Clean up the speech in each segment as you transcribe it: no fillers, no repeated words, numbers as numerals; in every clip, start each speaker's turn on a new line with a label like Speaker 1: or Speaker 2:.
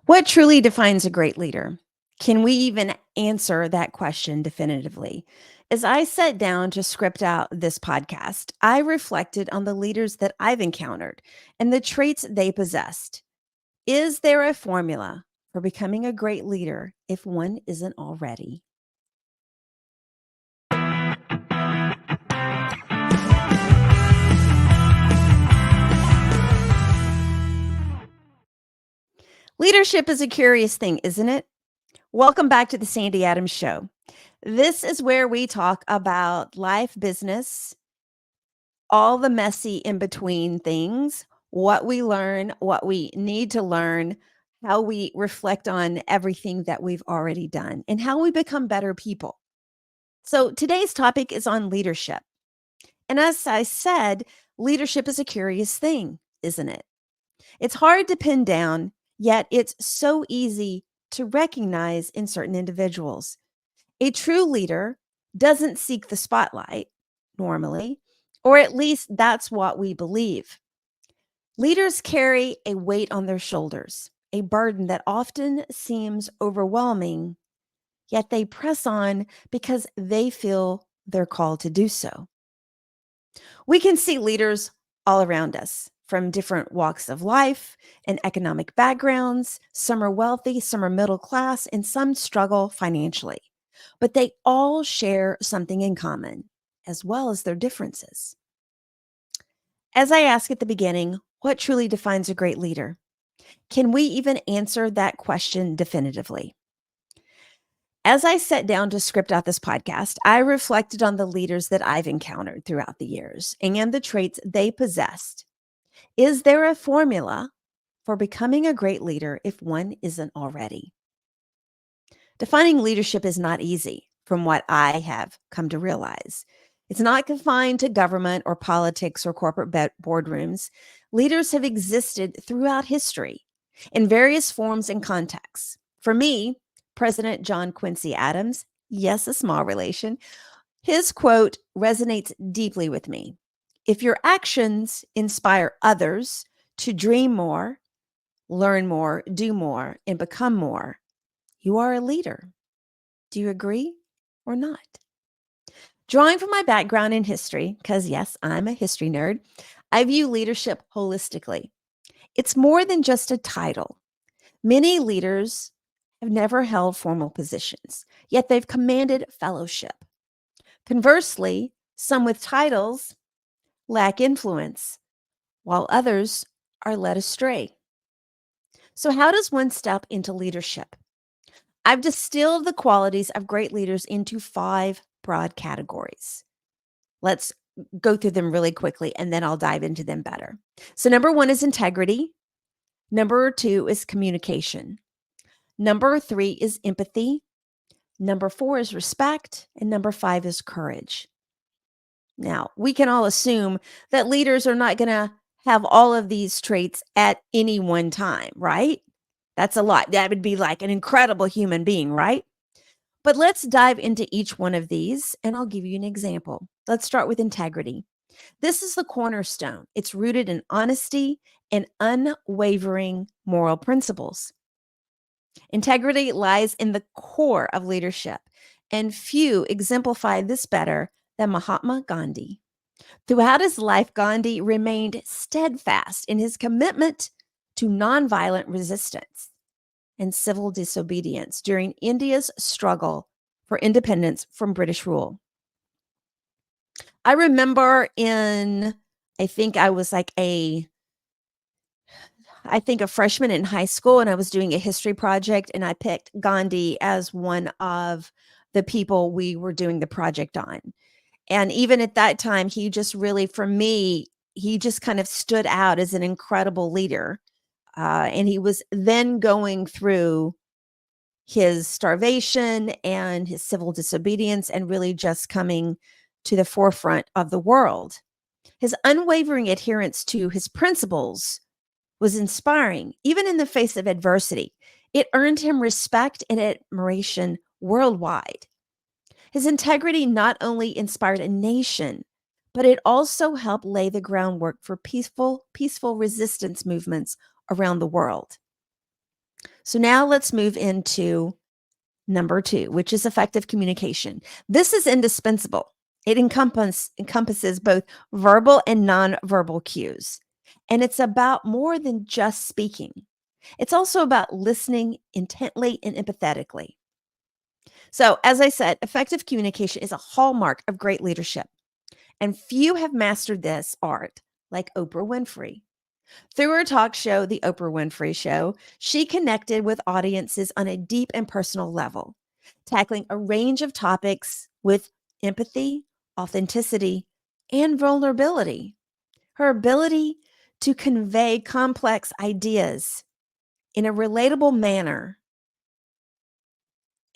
Speaker 1: What truly defines a great leader? Can we even answer that question definitively? As I sat down to script out this podcast, I reflected on the leaders that I've encountered and the traits they possessed. Is there a formula for becoming a great leader if one isn't already? Leadership is a curious thing, isn't it? Welcome back to the Sandy Adams Show. This is where we talk about life, business, all the messy in between things, what we learn, what we need to learn, how we reflect on everything that we've already done, and how we become better people. So today's topic is on leadership. And as I said, leadership is a curious thing, isn't it? It's hard to pin down, yet it's so easy to recognize in certain individuals. A true leader doesn't seek the spotlight normally, or at least that's what we believe. Leaders carry a weight on their shoulders, a burden that often seems overwhelming, yet they press on because they feel they're called to do so. We can see leaders all around us from different walks of life and economic backgrounds. Some are wealthy, some are middle class, and some struggle financially. But they all share something in common, as well as their differences. As I asked at the beginning, what truly defines a great leader? Can we even answer that question definitively? As I sat down to script out this podcast, I reflected on the leaders that I've encountered throughout the years and the traits they possessed. Is there a formula for becoming a great leader if one isn't already? Defining leadership is not easy, from what I have come to realize. It's not confined to government or politics or corporate boardrooms. Leaders have existed throughout history in various forms and contexts. For me, President John Quincy Adams, yes, a small relation, his quote resonates deeply with me. If your actions inspire others to dream more, learn more, do more, and become more, you are a leader. Do you agree or not? Drawing from my background in history, because yes, I'm a history nerd, I view leadership holistically. It's more than just a title. Many leaders have never held formal positions, yet they've commanded fellowship. Conversely, some with titles lack influence, while others are led astray. So, how does one step into leadership? I've distilled the qualities of great leaders into 5 broad categories. Let's go through them really quickly and then I'll dive into them better. So, number 1 is integrity. Number 2 is communication. Number 3 is empathy. Number 4 is respect. And number 5 is courage. Now, we can all assume that leaders are not going to have all of these traits at any one time, right? That's a lot. That would be like an incredible human being, right? But let's dive into each one of these and I'll give you an example. Let's start with integrity. This is the cornerstone. It's rooted in honesty and unwavering moral principles. Integrity lies in the core of leadership, and few exemplify this better than Mahatma Gandhi. Throughout his life, Gandhi remained steadfast in his commitment to nonviolent resistance and civil disobedience during India's struggle for independence from British rule. I remember I think I was like a freshman in high school, and I was doing a history project, and I picked Gandhi as one of the people we were doing the project on. And even at that time, he just really, for me, he just kind of stood out as an incredible leader. And he was then going through his starvation and his civil disobedience and really just coming to the forefront of the world. His unwavering adherence to his principles was inspiring, even in the face of adversity. It earned him respect and admiration worldwide. His integrity not only inspired a nation, but it also helped lay the groundwork for peaceful resistance movements around the world. So now let's move into number two, which is effective communication. This is indispensable. It encompasses both verbal and nonverbal cues. And it's about more than just speaking. It's also about listening intently and empathetically. So, as I said, effective communication is a hallmark of great leadership. And few have mastered this art like Oprah Winfrey. Through her talk show, The Oprah Winfrey Show, she connected with audiences on a deep and personal level, tackling a range of topics with empathy, authenticity, and vulnerability. Her ability to convey complex ideas in a relatable manner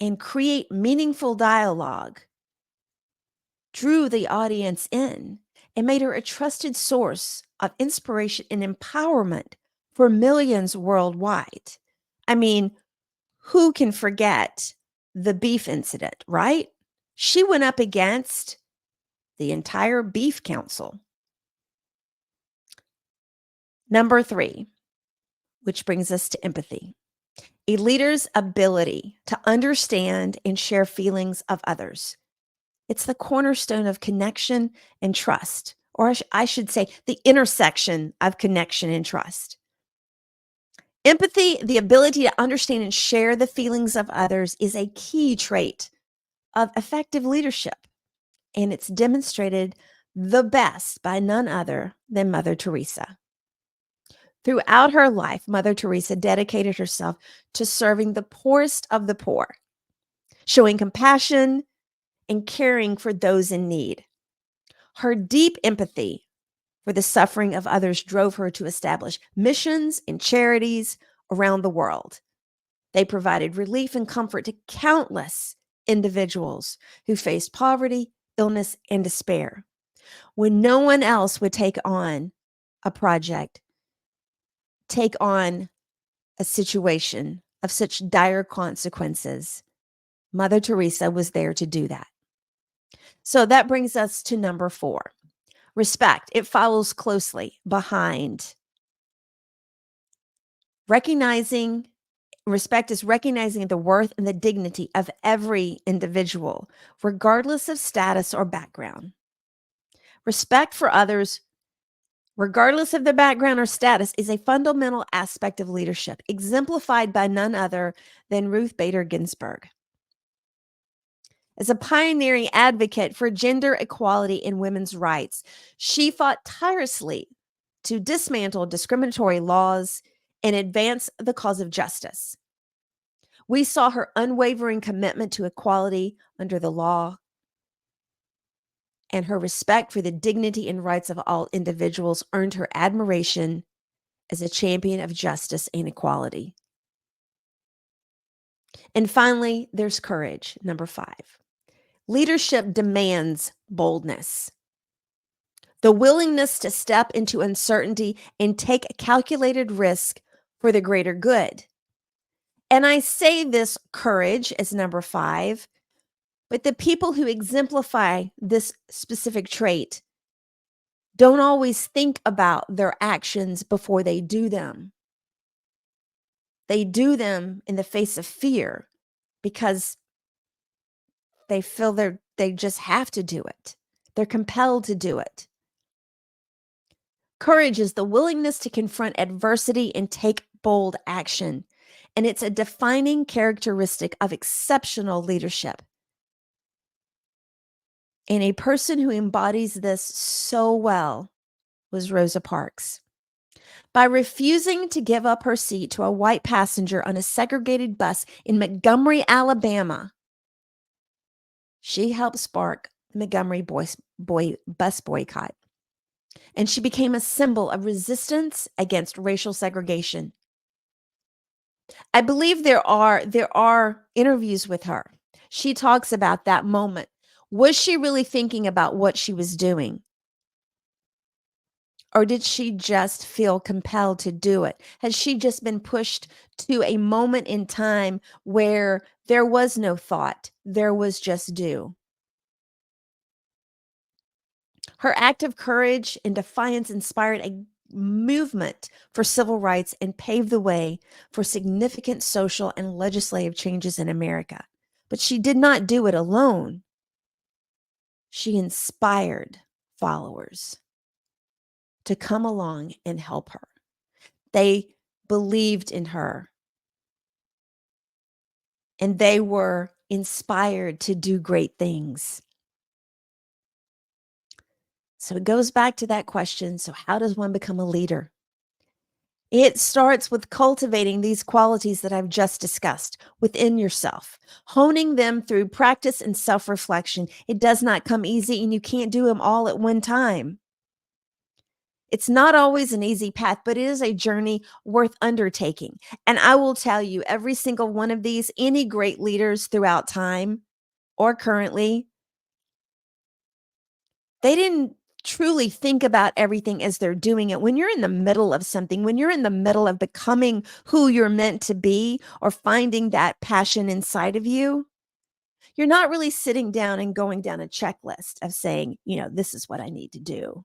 Speaker 1: and create meaningful dialogue drew the audience in and made her a trusted source of inspiration and empowerment for millions worldwide. I mean, who can forget the beef incident, right? She went up against the entire beef council. Number three, which brings us to empathy. A leader's ability to understand and share feelings of others. It's the cornerstone of connection and trust, or I should say, the intersection of connection and trust. Empathy, the ability to understand and share the feelings of others, is a key trait of effective leadership, and it's demonstrated the best by none other than Mother Teresa. Throughout her life, Mother Teresa dedicated herself to serving the poorest of the poor, showing compassion and caring for those in need. Her deep empathy for the suffering of others drove her to establish missions and charities around the world. They provided relief and comfort to countless individuals who faced poverty, illness, and despair. When no one else would take on a project, take on a situation of such dire consequences, Mother Teresa was there to do that. So that brings us to number four. Respect. It follows closely behind. Respect is recognizing the worth and the dignity of every individual, regardless of status or background. Respect for others, regardless of their background or status, is a fundamental aspect of leadership, exemplified by none other than Ruth Bader Ginsburg. As a pioneering advocate for gender equality and women's rights, she fought tirelessly to dismantle discriminatory laws and advance the cause of justice. We saw her unwavering commitment to equality under the law and her respect for the dignity and rights of all individuals earned her admiration as a champion of justice and equality. And finally, there's courage, number five. Leadership demands boldness, the willingness to step into uncertainty and take a calculated risk for the greater good. And I say this courage as number five, but the people who exemplify this specific trait don't always think about their actions before they do them. They do them in the face of fear because they feel they just have to do it. They're compelled to do it. Courage is the willingness to confront adversity and take bold action. And it's a defining characteristic of exceptional leadership. And a person who embodies this so well was Rosa Parks. By refusing to give up her seat to a white passenger on a segregated bus in Montgomery, Alabama, she helped spark the Montgomery bus boycott. And she became a symbol of resistance against racial segregation. I believe there are interviews with her. She talks about that moment. Was she really thinking about what she was doing? Or did she just feel compelled to do it? Has she just been pushed to a moment in time where there was no thought, there was just do? Her act of courage and defiance inspired a movement for civil rights and paved the way for significant social and legislative changes in America. But she did not do it alone. She inspired followers to come along and help her. They believed in her and they were inspired to do great things. So it goes back to that question. So, how does one become a leader? It starts with cultivating these qualities that I've just discussed within yourself, honing them through practice and self reflection. It does not come easy, and you can't do them all at one time. It's not always an easy path, but it is a journey worth undertaking. And I will tell you, every single one of these, any great leaders throughout time or currently, they didn't truly think about everything as they're doing it. When you're in the middle of something, when you're in the middle of becoming who you're meant to be or finding that passion inside of you, you're not really sitting down and going down a checklist of saying, this is what I need to do.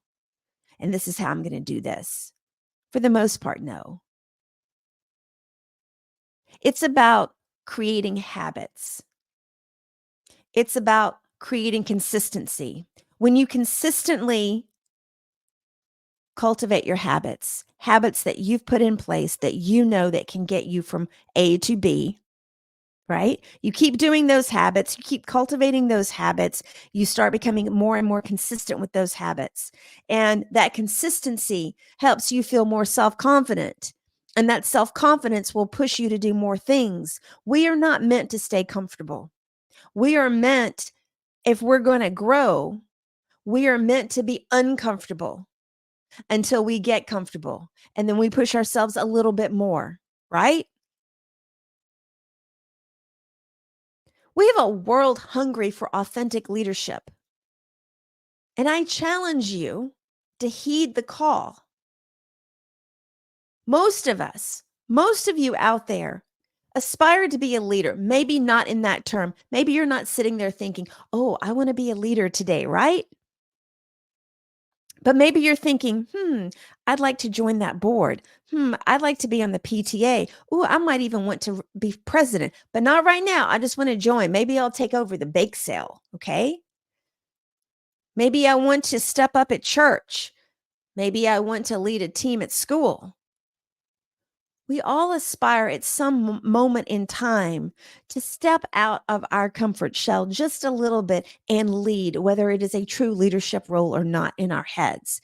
Speaker 1: And this is how I'm going to do this. For the most part, no. It's about creating habits. It's about creating consistency. When you consistently cultivate your habits that you've put in place that that can get you from A to B, right? You keep doing those habits, you keep cultivating those habits, you start becoming more and more consistent with those habits. And that consistency helps you feel more self-confident. And that self-confidence will push you to do more things. We are not meant to stay comfortable. We are meant, if we're going to grow, we are meant to be uncomfortable until we get comfortable. And then we push ourselves a little bit more, right? We have a world hungry for authentic leadership. And I challenge you to heed the call. Most of us, most of you out there, aspire to be a leader. Maybe not in that term. Maybe you're not sitting there thinking, oh, I want to be a leader today, right? But maybe you're thinking, I'd like to join that board. I'd like to be on the PTA. Oh, I might even want to be president, but not right now. I just want to join. Maybe I'll take over the bake sale. Okay. Maybe I want to step up at church. Maybe I want to lead a team at school. We all aspire at some moment in time to step out of our comfort shell just a little bit and lead, whether it is a true leadership role or not in our heads.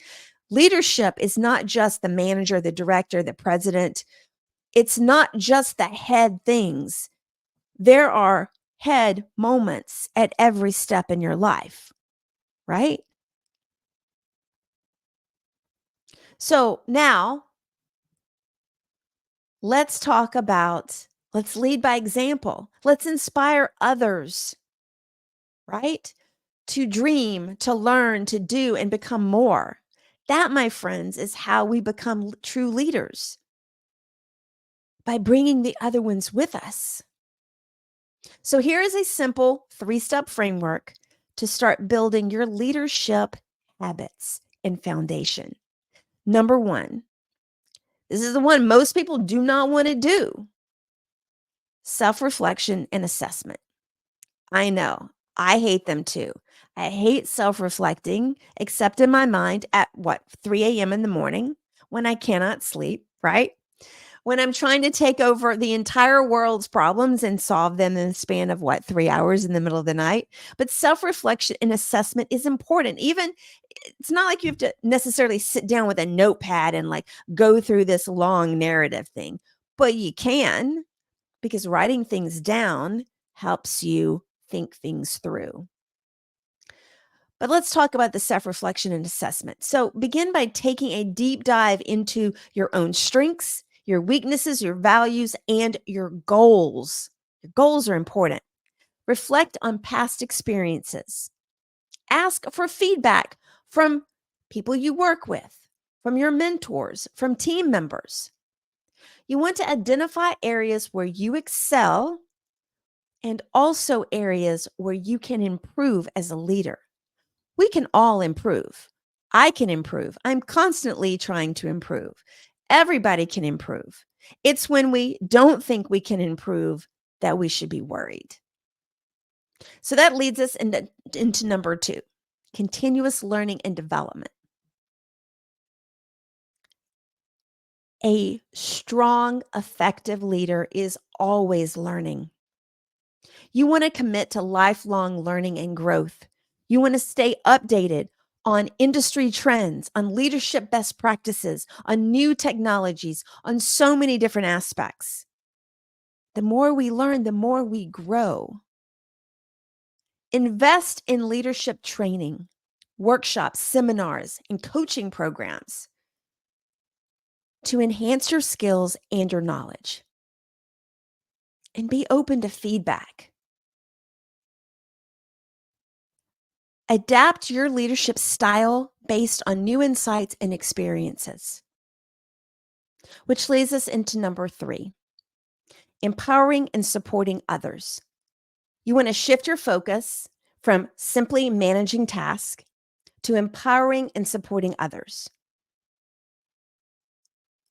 Speaker 1: Leadership is not just the manager, the director, the president. It's not just the head things. There are head moments at every step in your life, right? So now let's lead by example. Let's inspire others, right? To dream, to learn, to do, and become more. That, my friends, is how we become true leaders, by bringing the other ones with us. So here is a simple 3-step framework to start building your leadership habits and foundation. Number 1, this is the one most people do not want to do: self-reflection and assessment. I know. I hate them too. I hate self-reflecting, except in my mind at 3 a.m. in the morning when I cannot sleep, right? When I'm trying to take over the entire world's problems and solve them in the span of 3 hours in the middle of the night. But self-reflection and assessment is important. Even it's not like you have to necessarily sit down with a notepad and go through this long narrative thing, but you can, because writing things down helps you think things through. But let's talk about the self-reflection and assessment. So begin by taking a deep dive into your own strengths, your weaknesses, your values, and your goals. Your goals are important. Reflect on past experiences. Ask for feedback from people you work with, from your mentors, from team members. You want to identify areas where you excel and also areas where you can improve as a leader. We can all improve. I can improve. I'm constantly trying to improve. Everybody can improve. It's when we don't think we can improve that we should be worried. So that leads us into number two, continuous learning and development. A strong, effective leader is always learning. You want to commit to lifelong learning and growth. You want to stay updated on industry trends, on leadership best practices, on new technologies, on so many different aspects. The more we learn, the more we grow. Invest in leadership training, workshops, seminars, and coaching programs to enhance your skills and your knowledge. And be open to feedback. Adapt your leadership style based on new insights and experiences. Which leads us into number three, empowering and supporting others. You want to shift your focus from simply managing tasks to empowering and supporting others.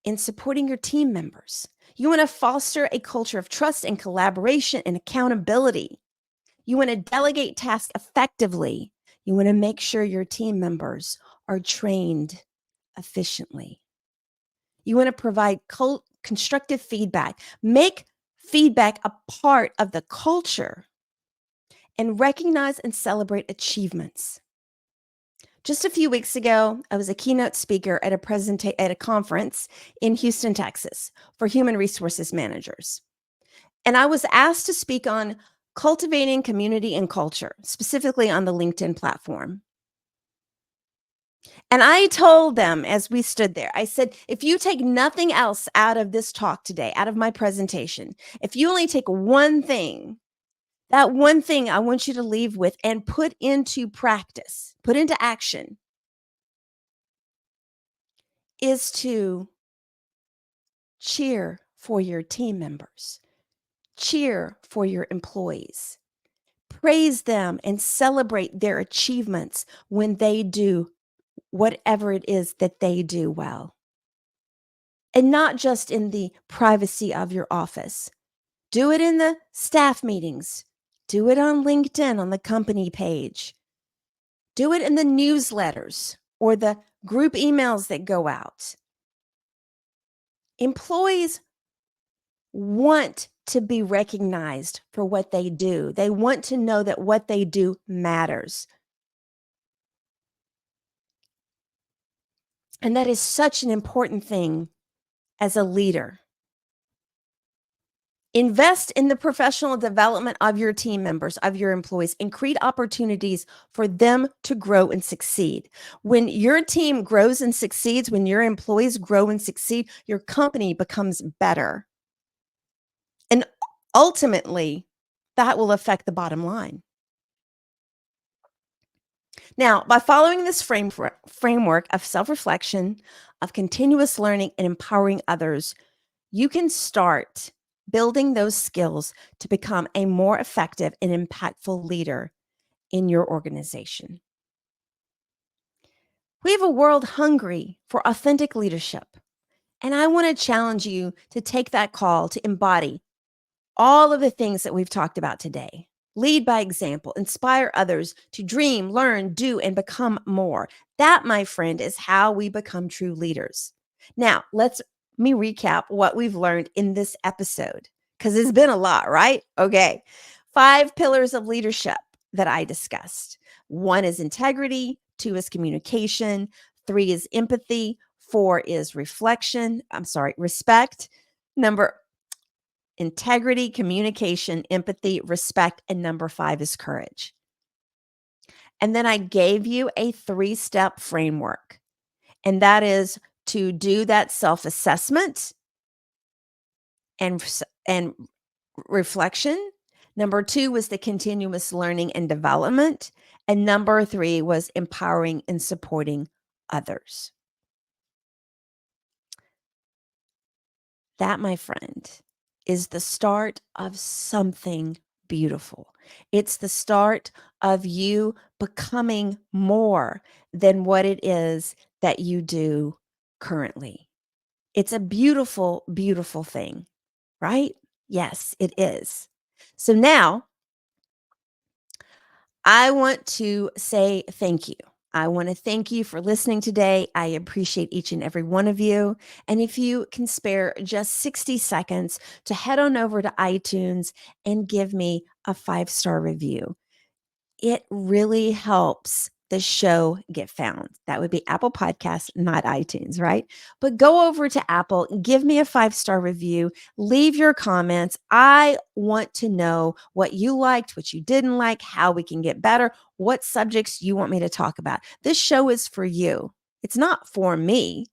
Speaker 1: In supporting your team members, you want to foster a culture of trust and collaboration and accountability. You want to delegate tasks effectively. You want to make sure your team members are trained efficiently. You want to provide constructive feedback. Make feedback a part of the culture and recognize and celebrate achievements. Just a few weeks ago, I was a keynote speaker at a conference in Houston, Texas for human resources managers. And I was asked to speak on cultivating community and culture, specifically on the LinkedIn platform. And I told them as we stood there, I said, if you take nothing else out of this talk today, out of my presentation, if you only take one thing, that one thing I want you to leave with and put into practice, put into action, is to cheer for your team members, cheer for your employees, praise them and celebrate their achievements when they do whatever it is that they do well. And not just in the privacy of your office. Do it in the staff meetings. Do it on LinkedIn on the company page. Do it in the newsletters or the group emails that go out. Employees want to be recognized for what they do. They want to know that what they do matters. And that is such an important thing as a leader. Invest in the professional development of your team members, of your employees, and create opportunities for them to grow and succeed. When your team grows and succeeds, when your employees grow and succeed, your company becomes better. And ultimately, that will affect the bottom line. Now, by following this framework of self-reflection, of continuous learning, and empowering others, you can start building those skills to become a more effective and impactful leader in your organization. We have a world hungry for authentic leadership, and I want to challenge you to take that call to embody all of the things that we've talked about today. Lead by example, inspire others to dream, learn, do, and become more. That, my friend, is how we become true leaders. Now, let me recap what we've learned in this episode, because it's been a lot, right? Okay. 5 pillars of leadership that I discussed. 1 is integrity, 2 is communication, 3 is empathy, 4 is respect. Number integrity, communication, empathy, respect, and number 5 is courage. And then I gave you a 3-step framework, and that is to do that self-assessment and reflection. Number 2 was the continuous learning and development, and number 3 was empowering and supporting others. That, my friend, is the start of something beautiful. It's the start of you becoming more than what it is that you do currently. It's a beautiful, beautiful thing, right? Yes, it is. So now I want to say thank you. I want to thank you for listening today. I appreciate each and every one of you. And if you can spare just 60 seconds to head on over to iTunes and give me a 5-star review, it really helps the show get found. That would be Apple Podcasts, not iTunes, right? But go over to Apple, give me a 5-star review, leave your comments. I want to know what you liked, what you didn't like, how we can get better, what subjects you want me to talk about. This show is for you. It's not for me.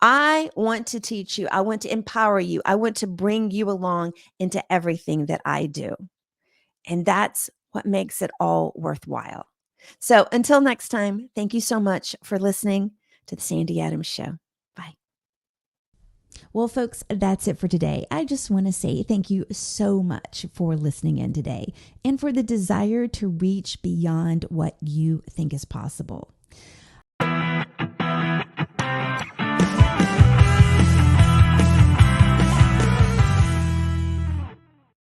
Speaker 1: I want to teach you. I want to empower you. I want to bring you along into everything that I do. And that's what makes it all worthwhile. So until next time, thank you so much for listening to the Sandy Adams Show. Bye.
Speaker 2: Well, folks, that's it for today. I just want to say thank you so much for listening in today and for the desire to reach beyond what you think is possible.